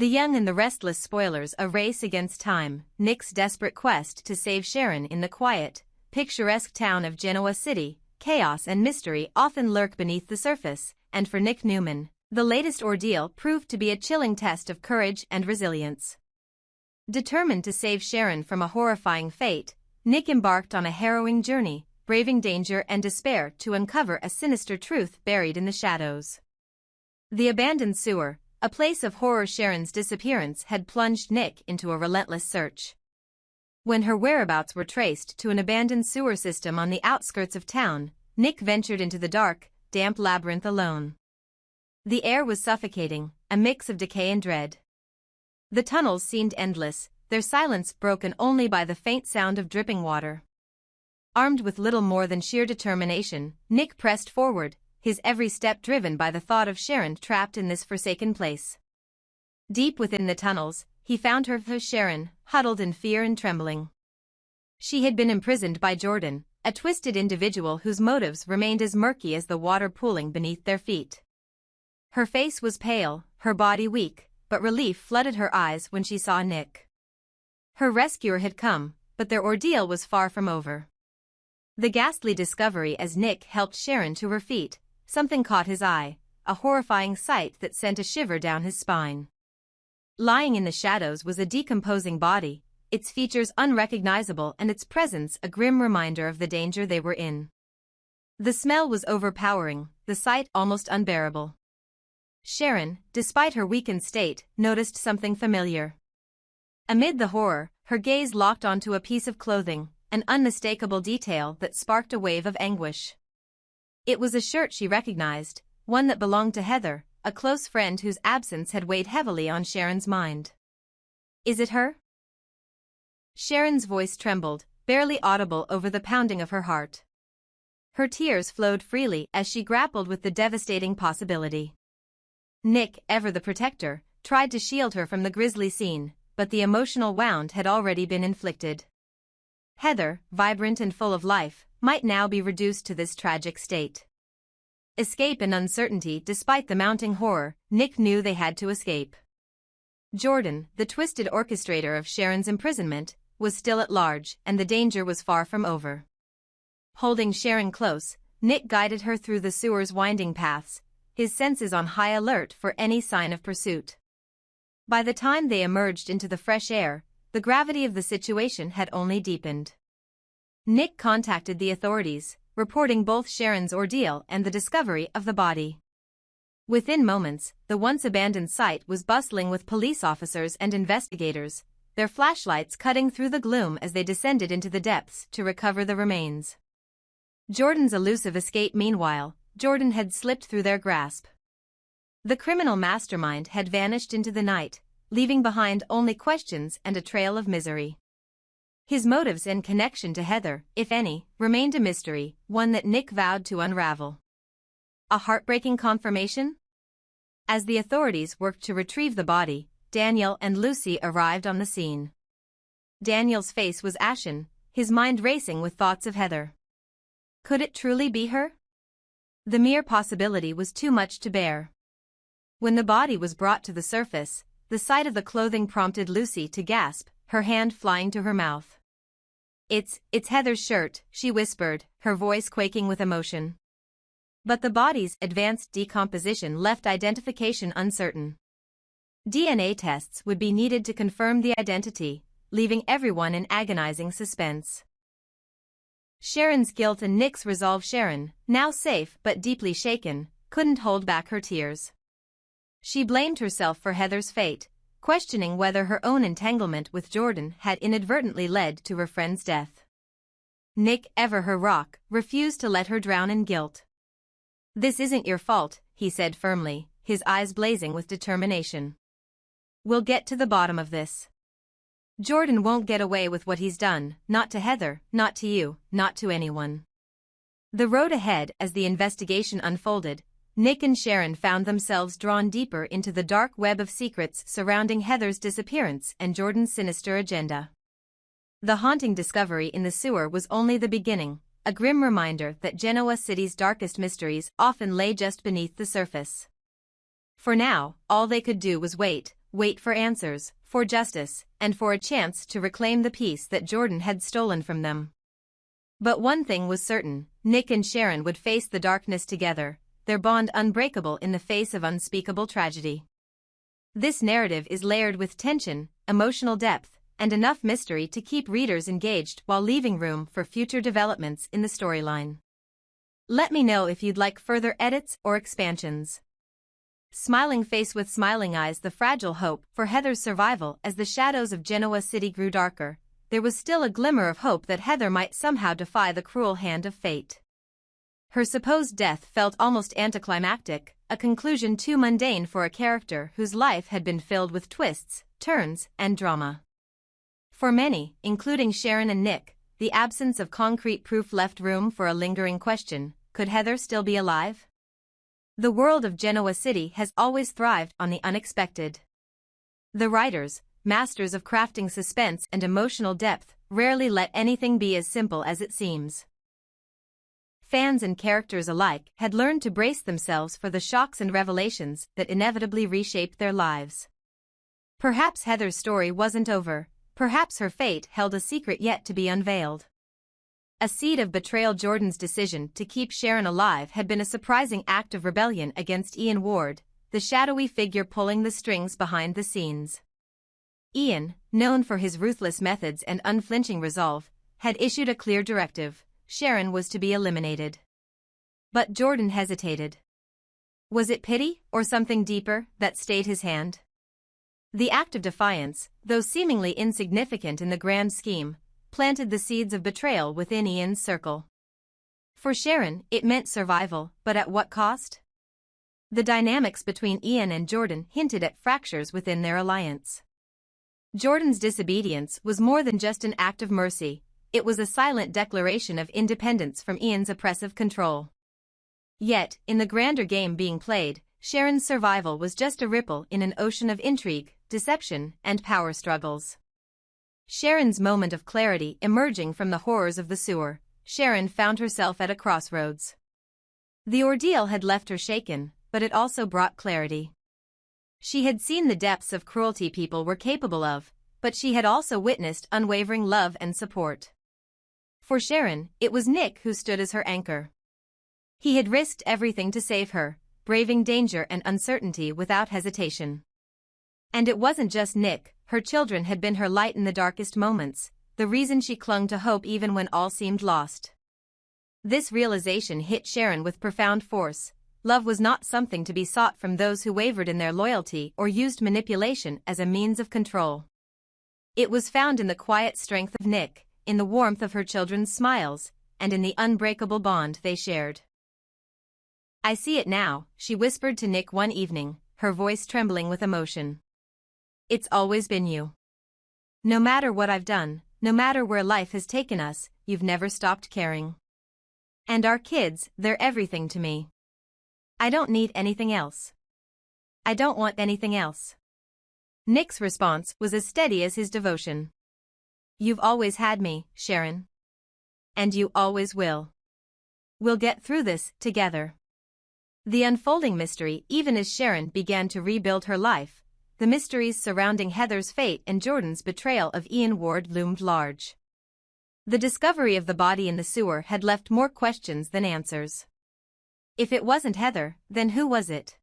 The Young and the Restless Spoilers: A Race Against Time. Nick's desperate quest to save Sharon. In the quiet, picturesque town of Genoa City, chaos and mystery often lurk beneath the surface, and for Nick Newman, the latest ordeal proved to be a chilling test of courage and resilience. Determined to save Sharon from a horrifying fate, Nick embarked on a harrowing journey, braving danger and despair to uncover a sinister truth buried in the shadows. The abandoned sewer, a place of horror. Sharon's disappearance had plunged Nick into a relentless search. When her whereabouts were traced to an abandoned sewer system on the outskirts of town, Nick ventured into the dark, damp labyrinth alone. The air was suffocating, a mix of decay and dread. The tunnels seemed endless, their silence broken only by the faint sound of dripping water. Armed with little more than sheer determination, Nick pressed forward, his every step driven by the thought of Sharon trapped in this forsaken place. Deep within the tunnels, he found her, Sharon, huddled in fear and trembling. She had been imprisoned by Jordan, a twisted individual whose motives remained as murky as the water pooling beneath their feet. Her face was pale, her body weak, but relief flooded her eyes when she saw Nick. Her rescuer had come, but their ordeal was far from over. The ghastly discovery as Nick helped Sharon to her feet, something caught his eye, a horrifying sight that sent a shiver down his spine. Lying in the shadows was a decomposing body, its features unrecognizable and its presence a grim reminder of the danger they were in. The smell was overpowering, the sight almost unbearable. Sharon, despite her weakened state, noticed something familiar. Amid the horror, her gaze locked onto a piece of clothing, an unmistakable detail that sparked a wave of anguish. It was a shirt she recognized, one that belonged to Heather, a close friend whose absence had weighed heavily on Sharon's mind. "Is it her?" Sharon's voice trembled, barely audible over the pounding of her heart. Her tears flowed freely as she grappled with the devastating possibility. Nick, ever the protector, tried to shield her from the grisly scene, but the emotional wound had already been inflicted. Heather, vibrant and full of life, might now be reduced to this tragic state. Escape and uncertainty. Despite the mounting horror, Nick knew they had to escape. Jordan, the twisted orchestrator of Sharon's imprisonment, was still at large, and the danger was far from over. Holding Sharon close, Nick guided her through the sewer's winding paths, his senses on high alert for any sign of pursuit. By the time they emerged into the fresh air, the gravity of the situation had only deepened. Nick contacted the authorities, reporting both Sharon's ordeal and the discovery of the body. Within moments, the once abandoned site was bustling with police officers and investigators, their flashlights cutting through the gloom as they descended into the depths to recover the remains. Jordan's elusive escape. Meanwhile, Jordan had slipped through their grasp. The criminal mastermind had vanished into the night, leaving behind only questions and a trail of misery. His motives and connection to Heather, if any, remained a mystery, one that Nick vowed to unravel. A heartbreaking confirmation? As the authorities worked to retrieve the body, Daniel and Lucy arrived on the scene. Daniel's face was ashen, his mind racing with thoughts of Heather. Could it truly be her? The mere possibility was too much to bear. When the body was brought to the surface, the sight of the clothing prompted Lucy to gasp, her hand flying to her mouth. It's Heather's shirt," she whispered, her voice quaking with emotion. But the body's advanced decomposition left identification uncertain. DNA tests would be needed to confirm the identity, leaving everyone in agonizing suspense. Sharon's guilt and Nick's resolve. Sharon, now safe but deeply shaken, couldn't hold back her tears. She blamed herself for Heather's fate, questioning whether her own entanglement with Jordan had inadvertently led to her friend's death. Nick, ever her rock, refused to let her drown in guilt. "This isn't your fault," he said firmly, his eyes blazing with determination. "We'll get to the bottom of this. Jordan won't get away with what he's done, not to Heather, not to you, not to anyone." The road ahead. As the investigation unfolded, Nick and Sharon found themselves drawn deeper into the dark web of secrets surrounding Heather's disappearance and Jordan's sinister agenda. The haunting discovery in the sewer was only the beginning, a grim reminder that Genoa City's darkest mysteries often lay just beneath the surface. For now, all they could do was wait, wait for answers, for justice, and for a chance to reclaim the peace that Jordan had stolen from them. But one thing was certain, Nick and Sharon would face the darkness together, their bond unbreakable in the face of unspeakable tragedy. This narrative is layered with tension, emotional depth, and enough mystery to keep readers engaged while leaving room for future developments in the storyline. Let me know if you'd like further edits or expansions. Smiling face with smiling eyes. The fragile hope for Heather's survival. As the shadows of Genoa City grew darker, there was still a glimmer of hope that Heather might somehow defy the cruel hand of fate. Her supposed death felt almost anticlimactic, a conclusion too mundane for a character whose life had been filled with twists, turns, and drama. For many, including Sharon and Nick, the absence of concrete proof left room for a lingering question: could Heather still be alive? The world of Genoa City has always thrived on the unexpected. The writers, masters of crafting suspense and emotional depth, rarely let anything be as simple as it seems. Fans and characters alike had learned to brace themselves for the shocks and revelations that inevitably reshaped their lives. Perhaps Heather's story wasn't over, perhaps her fate held a secret yet to be unveiled. A seed of betrayal. Jordan's decision to keep Sharon alive had been a surprising act of rebellion against Ian Ward, the shadowy figure pulling the strings behind the scenes. Ian, known for his ruthless methods and unflinching resolve, had issued a clear directive: Sharon was to be eliminated. But Jordan hesitated. Was it pity, or something deeper, that stayed his hand? The act of defiance, though seemingly insignificant in the grand scheme, planted the seeds of betrayal within Ian's circle. For Sharon, it meant survival, but at what cost? The dynamics between Ian and Jordan hinted at fractures within their alliance. Jordan's disobedience was more than just an act of mercy, it was a silent declaration of independence from Ian's oppressive control. Yet, in the grander game being played, Sharon's survival was just a ripple in an ocean of intrigue, deception, and power struggles. Sharon's moment of clarity. Emerging from the horrors of the sewer, Sharon found herself at a crossroads. The ordeal had left her shaken, but it also brought clarity. She had seen the depths of cruelty people were capable of, but she had also witnessed unwavering love and support. For Sharon, it was Nick who stood as her anchor. He had risked everything to save her, braving danger and uncertainty without hesitation. And it wasn't just Nick, her children had been her light in the darkest moments, the reason she clung to hope even when all seemed lost. This realization hit Sharon with profound force. Love was not something to be sought from those who wavered in their loyalty or used manipulation as a means of control. It was found in the quiet strength of Nick, in the warmth of her children's smiles, and in the unbreakable bond they shared. "I see it now," she whispered to Nick one evening, her voice trembling with emotion. "It's always been you. No matter what I've done, no matter where life has taken us, you've never stopped caring. And our kids, they're everything to me. I don't need anything else. I don't want anything else." Nick's response was as steady as his devotion. "You've always had me, Sharon. And you always will. We'll get through this together." The unfolding mystery. Even as Sharon began to rebuild her life, the mysteries surrounding Heather's fate and Jordan's betrayal of Ian Ward loomed large. The discovery of the body in the sewer had left more questions than answers. If it wasn't Heather, then who was it?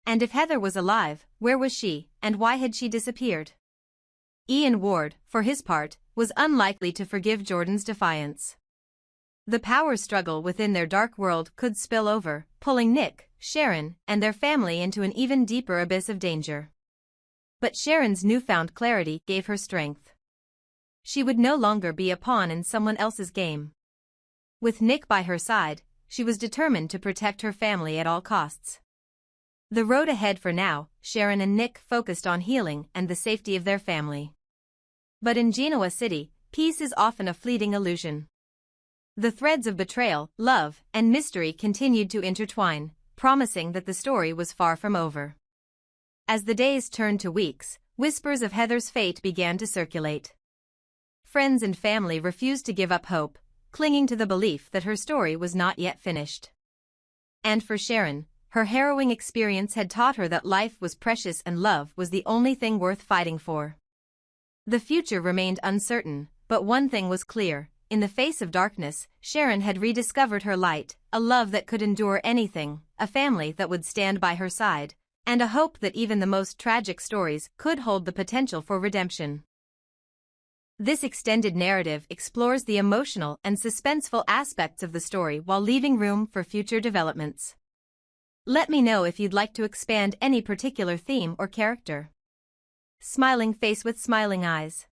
And if Heather was alive, where was she, and why had she disappeared? Ian Ward, for his part, was unlikely to forgive Jordan's defiance. The power struggle within their dark world could spill over, pulling Nick, Sharon, and their family into an even deeper abyss of danger. But Sharon's newfound clarity gave her strength. She would no longer be a pawn in someone else's game. With Nick by her side, she was determined to protect her family at all costs. The road ahead. For now, Sharon and Nick focused on healing and the safety of their family. But in Genoa City, peace is often a fleeting illusion. The threads of betrayal, love, and mystery continued to intertwine, promising that the story was far from over. As the days turned to weeks, whispers of Heather's fate began to circulate. Friends and family refused to give up hope, clinging to the belief that her story was not yet finished. And for Sharon, Her harrowing experience had taught her that life was precious and love was the only thing worth fighting for. The future remained uncertain, but one thing was clear. In the face of darkness, Sharon had rediscovered her light, a love that could endure anything, a family that would stand by her side, and a hope that even the most tragic stories could hold the potential for redemption. This extended narrative explores the emotional and suspenseful aspects of the story while leaving room for future developments. Let me know if you'd like to expand any particular theme or character. Smiling face with smiling eyes.